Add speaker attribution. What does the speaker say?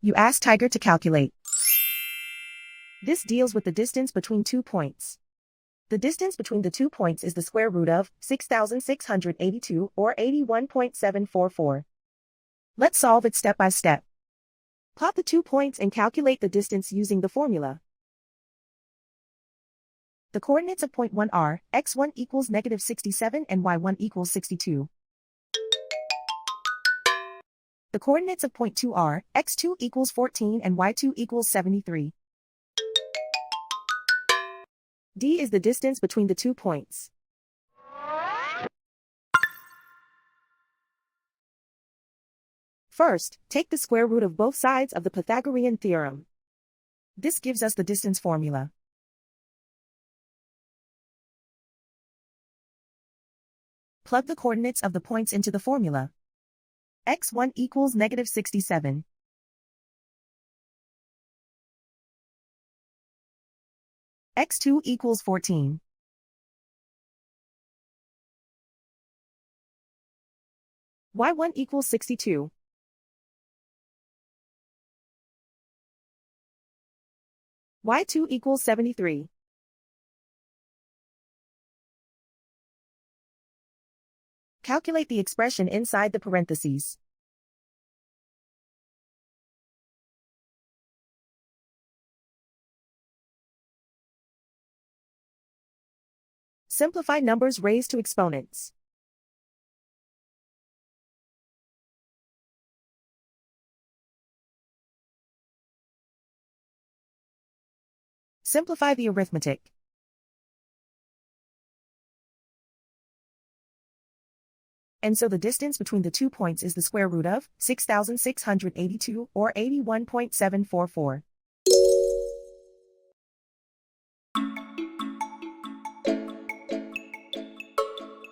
Speaker 1: You ask Tiger to calculate. This deals with the distance between 2 points. The distance between the 2 points is the square root of 6,682 or 81.744. Let's solve it step by step. Plot the 2 points and calculate the distance using the formula. The coordinates of point 1 are x1 equals negative 67 and y1 equals 62. The coordinates of point 2 are x2 equals 14 and y2 equals 73. D is the distance between the 2 points. First, take the square root of both sides of the Pythagorean theorem. This gives us the distance formula. Plug the coordinates of the points into the formula. x1 equals negative 67. x2 equals 14. y1 equals 62. y2 equals 73. Calculate the expression inside the parentheses. Simplify numbers raised to exponents. Simplify the arithmetic. And so the distance between the 2 points is the square root of 6,682 or 81.744.